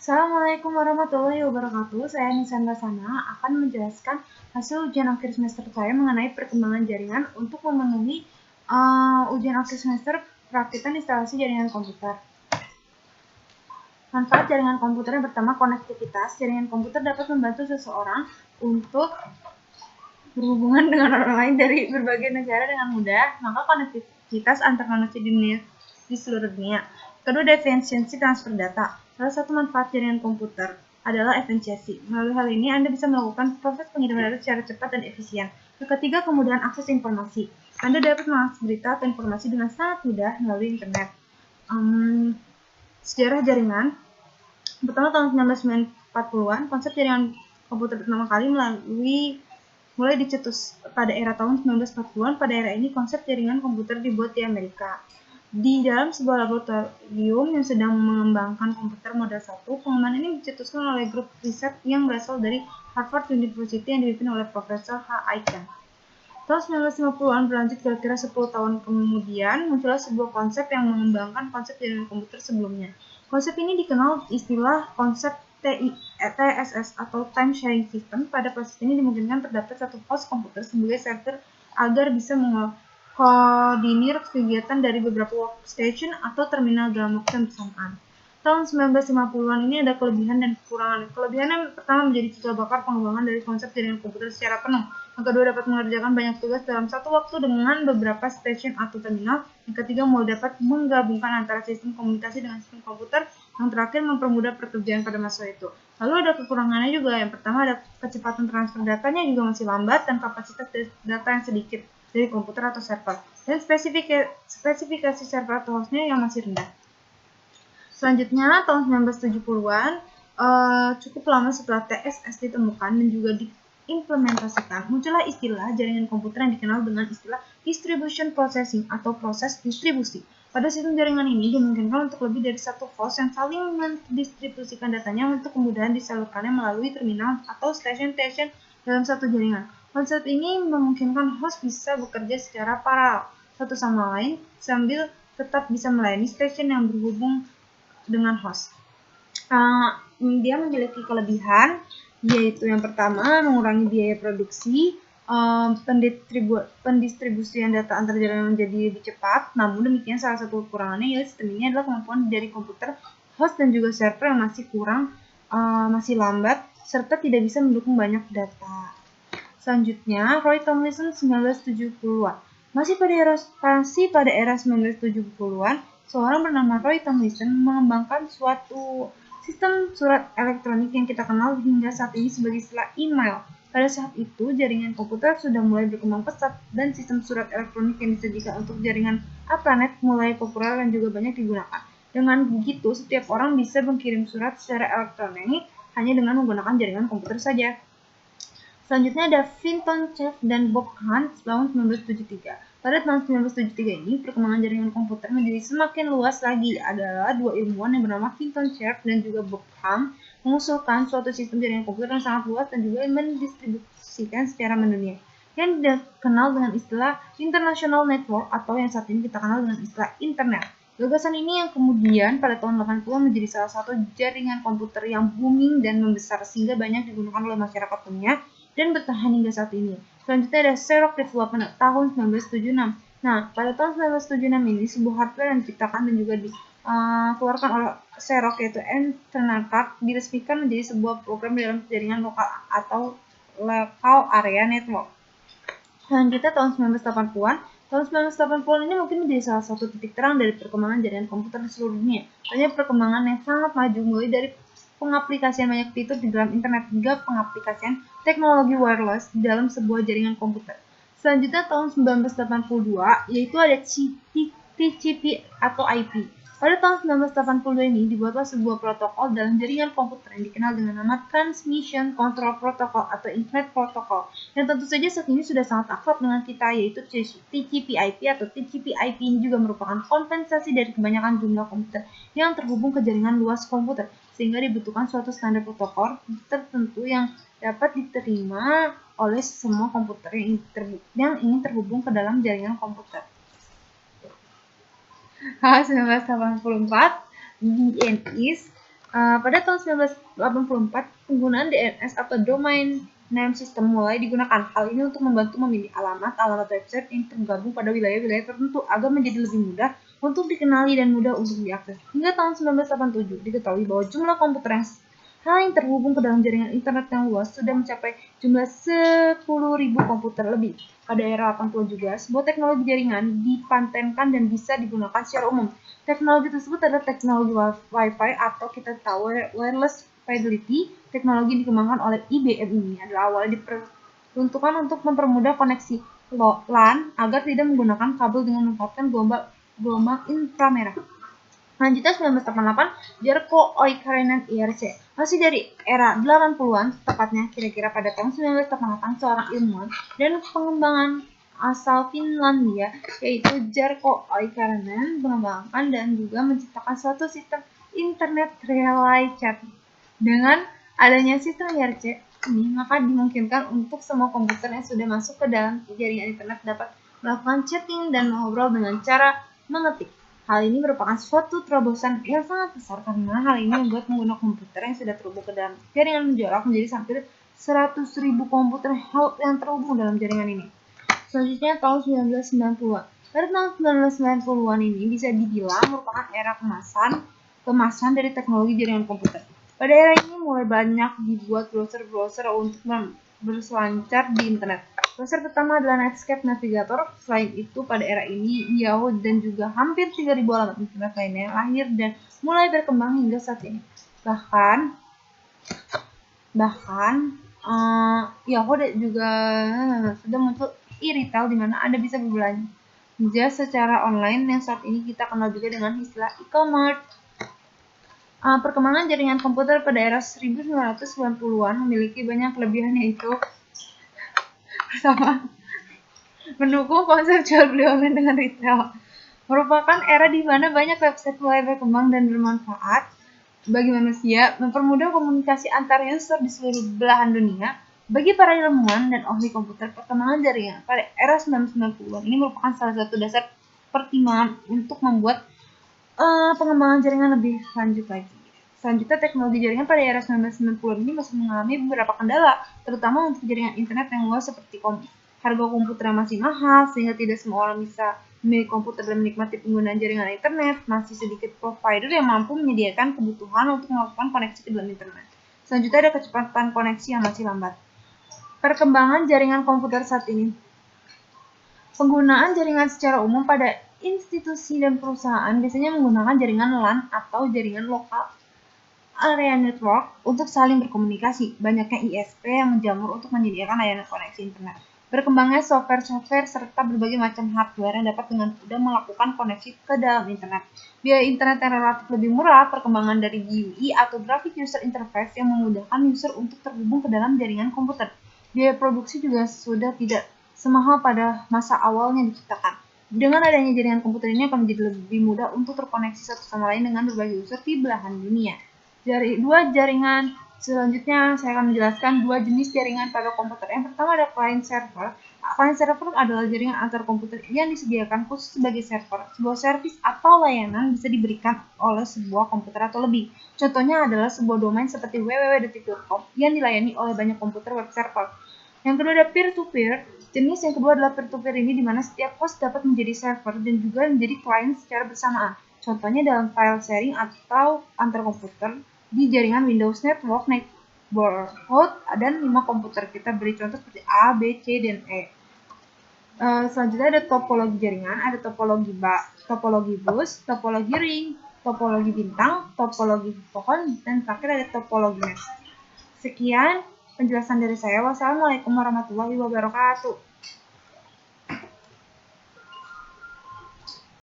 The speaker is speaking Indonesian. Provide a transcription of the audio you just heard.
Assalamualaikum warahmatullahi wabarakatuh. Saya Nisanda Sana akan menjelaskan hasil ujian akhir semester saya mengenai perkembangan jaringan untuk memenuhi ujian akhir semester perakitan instalasi jaringan komputer. Manfaat jaringan komputer yang pertama, konektivitas. Jaringan komputer dapat membantu seseorang untuk berhubungan dengan orang lain dari berbagai negara dengan mudah, maka konektivitas antar manusia di seluruh dunia. Kedua, efisiensi transfer data. Salah satu manfaat jaringan komputer adalah efisiensi. Melalui hal ini, Anda bisa melakukan proses pengiriman data secara cepat dan efisien. Yang ketiga, kemudahan akses informasi. Anda dapat mengakses berita atau informasi dengan sangat mudah melalui internet. Sejarah jaringan. Pertama, tahun 1940-an, konsep jaringan komputer pertama kali mulai dicetus pada era tahun 1940-an. Pada era ini, konsep jaringan komputer dibuat di Amerika. Di dalam sebuah laboratorium yang sedang mengembangkan komputer model 1, pengembangan ini dicetuskan oleh grup riset yang berasal dari Harvard University yang dipimpin oleh Profesor H. Aiken. Tahun 1950-an berlanjut kira-kira 10 tahun kemudian, muncullah sebuah konsep yang mengembangkan konsep jaringan komputer sebelumnya. Konsep ini dikenal istilah konsep TSS atau Time Sharing System. Pada proses ini dimungkinkan terdapat satu host komputer sebagai server agar bisa mengkoordinir kegiatan dari beberapa workstation atau terminal dalam waktu yang bersamaan. Tahun 1950-an ini ada kelebihan dan kekurangan. Kelebihan yang pertama menjadi cikal bakal pengembangan dari konsep jaringan komputer secara penuh. Yang kedua, dapat mengerjakan banyak tugas dalam satu waktu dengan beberapa stasiun atau terminal. Yang ketiga, dapat menggabungkan antara sistem komunikasi dengan sistem komputer. Yang terakhir, mempermudah pekerjaan pada masa itu. Lalu ada kekurangannya juga. Yang pertama, ada kecepatan transfer datanya juga masih lambat dan kapasitas data yang sedikit dari komputer atau server. Dan spesifikasi server atau hostnya yang masih rendah. Selanjutnya, tahun 1970-an, cukup lama setelah TSS ditemukan dan juga diimplementasikan, muncullah istilah jaringan komputer yang dikenal dengan istilah distribution processing atau proses distribusi. Pada sistem jaringan ini dimungkinkan untuk lebih dari satu host yang saling mendistribusikan datanya untuk kemudahan disalurkannya melalui terminal atau station-station dalam satu jaringan. Konsep ini memungkinkan host bisa bekerja secara paralel satu sama lain sambil tetap bisa melayani station yang berhubung dengan host. Dia memiliki kelebihan, yaitu yang pertama mengurangi biaya produksi, pendistribusian data antar jaringan menjadi lebih cepat. Namun demikian, salah satu kekurangannya yaitu sistem ini adalah kemampuan dari komputer, host dan juga server yang masih lambat serta tidak bisa mendukung banyak data. Selanjutnya, Roy Tomlinson 1970-an. Masih pada era 1970-an, seorang bernama Roy Tomlinson mengembangkan suatu sistem surat elektronik yang kita kenal hingga saat ini sebagai istilah email. Pada saat itu, jaringan komputer sudah mulai berkembang pesat dan sistem surat elektronik yang disajikan untuk jaringan ARPANET mulai populer dan juga banyak digunakan. Dengan begitu, setiap orang bisa mengirim surat secara elektronik hanya dengan menggunakan jaringan komputer saja. Selanjutnya ada Vinton Cerf dan Bob Hahn tahun 1973. Pada tahun 1973 ini, perkembangan jaringan komputer menjadi semakin luas lagi. Adalah dua ilmuwan yang bernama Vinton Cerf dan juga Bob Hahn mengusulkan suatu sistem jaringan komputer yang sangat luas dan juga mendistribusikan secara mendunia, yang dikenal dengan istilah International Network atau yang saat ini kita kenal dengan istilah Internet. Gagasan ini yang kemudian pada tahun 80 menjadi salah satu jaringan komputer yang booming dan membesar sehingga banyak digunakan oleh masyarakat dunia dan bertahan hingga saat ini. Selanjutnya ada Xerox Development tahun 1976. Nah, pada tahun 1976 ini sebuah hardware yang diciptakan dan juga dikeluarkan oleh Xerox yaitu Ethernet Card diresmikan menjadi sebuah program dalam jaringan lokal atau local area network. Selanjutnya tahun 1980-an. Tahun 1980 ini mungkin menjadi salah satu titik terang dari perkembangan jaringan komputer di seluruh dunia. Banyak perkembangan yang sangat maju mulai dari pengaplikasian banyak fitur di dalam internet hingga pengaplikasian teknologi wireless di dalam sebuah jaringan komputer. Selanjutnya tahun 1982 yaitu ada TCP atau IP. Pada tahun 1982 ini dibuatlah sebuah protokol dalam jaringan komputer yang dikenal dengan nama Transmission Control Protocol atau Internet Protocol. Yang tentu saja saat ini sudah sangat akrab dengan kita yaitu TCP/IP atau TCP/IP ini juga merupakan kompensasi dari kebanyakan jumlah komputer yang terhubung ke jaringan luas komputer sehingga dibutuhkan suatu standar protokol tertentu yang dapat diterima oleh semua komputer yang ingin terhubung ke dalam jaringan komputer. 1984, BNIS Pada tahun 1984, penggunaan DNS atau Domain Name System mulai digunakan. Hal ini untuk membantu memilih alamat website yang tergabung pada wilayah-wilayah tertentu agar menjadi lebih mudah untuk dikenali dan mudah untuk diakses. Hingga tahun 1987, diketahui bahwa jumlah komputer yang terhubung ke dalam jaringan internet yang luas sudah mencapai jumlah 10.000 komputer lebih. Pada era 80 juga, sebuah teknologi jaringan dipatenkan dan bisa digunakan secara umum. Teknologi tersebut adalah teknologi Wi-Fi atau kita tahu wireless fidelity. Teknologi yang dikembangkan oleh IBM ini adalah awalnya diperuntukkan untuk mempermudah koneksi LAN agar tidak menggunakan kabel dengan memanfaatkan gelombang inframerah. Selanjutnya 1988, Jarkko Oikarinen IRC. Masih dari era 80-an, tepatnya kira-kira pada tahun 1988, seorang ilmuwan dan pengembangan asal Finlandia, yaitu Jarkko Oikarinen, mengembangkan dan juga menciptakan suatu sistem internet relay chat. Dengan adanya sistem IRC ini, maka dimungkinkan untuk semua komputer yang sudah masuk ke dalam jaringan internet dapat melakukan chatting dan mengobrol dengan cara mengetik. Hal ini merupakan suatu terobosan yang sangat besar karena hal ini membuat pengguna komputer yang sudah terhubung ke dalam jaringan menjorok menjadi hampir 100.000 komputer yang terhubung dalam jaringan ini. Selanjutnya tahun 1990-an. Pada tahun 1990-an ini bisa dibilang merupakan era kemasan dari teknologi jaringan komputer. Pada era ini mulai banyak dibuat browser-browser untuk berselancar di internet. Browser pertama adalah Netscape Navigator. Selain itu, pada era ini Yahoo dan juga hampir 3.000 alamat internet lainnya yang lahir dan mulai berkembang hingga saat ini. Bahkan Yahoo juga sudah muncul e-retail di mana Anda bisa berbelanja secara online yang saat ini kita kenal juga dengan istilah e-commerce. Perkembangan jaringan komputer pada era 1990-an memiliki banyak kelebihan, yaitu pertama, mendukung konsep jual beli online dengan retail. Merupakan era di mana banyak website mulai berkembang dan bermanfaat bagi manusia, mempermudah komunikasi antar user di seluruh belahan dunia. Bagi para ilmuwan dan ahli komputer, perkembangan jaringan pada era 1990-an ini merupakan salah satu dasar pertimbangan untuk membuat pengembangan jaringan lebih lanjut lagi. Selanjutnya, teknologi jaringan pada era 1990-an ini masih mengalami beberapa kendala, terutama untuk jaringan internet yang luas seperti harga komputer yang masih mahal, sehingga tidak semua orang bisa memiliki komputer dan menikmati penggunaan jaringan internet. Masih sedikit provider yang mampu menyediakan kebutuhan untuk melakukan koneksi ke dalam internet. Selanjutnya ada kecepatan koneksi yang masih lambat. Perkembangan jaringan komputer saat ini. Penggunaan jaringan secara umum pada institusi dan perusahaan biasanya menggunakan jaringan LAN atau jaringan lokal area network untuk saling berkomunikasi. Banyaknya ISP yang menjamur untuk menyediakan layanan koneksi internet. Berkembangnya software serta berbagai macam hardware yang dapat dengan mudah melakukan koneksi ke dalam internet. Biaya internet yang relatif lebih murah, perkembangan dari GUI atau Graphic User Interface yang memudahkan user untuk terhubung ke dalam jaringan komputer. Biaya produksi juga sudah tidak semahal pada masa awalnya diciptakan. Dengan adanya jaringan komputer ini akan menjadi lebih mudah untuk terkoneksi satu sama lain dengan berbagai user di belahan dunia. Dua jaringan selanjutnya saya akan menjelaskan dua jenis jaringan pada komputer. Yang pertama ada client server. Client server adalah jaringan antar komputer yang disediakan khusus sebagai server. Sebuah servis atau layanan bisa diberikan oleh sebuah komputer atau lebih. Contohnya adalah sebuah domain seperti www.detik.com yang dilayani oleh banyak komputer web server. Yang kedua ada peer-to-peer. Jenis yang kedua adalah peer-to-peer ini di mana setiap host dapat menjadi server dan juga menjadi client secara bersamaan. Contohnya dalam file sharing atau antar komputer di jaringan Windows Network Neighborhood dan 5 komputer. Kita beri contoh seperti A, B, C, dan E. Selanjutnya ada topologi jaringan, ada topologi bus, topologi ring, topologi bintang, topologi pohon, dan terakhir ada topologi mesh. Sekian penjelasan dari saya. Wassalamualaikum warahmatullahi wabarakatuh.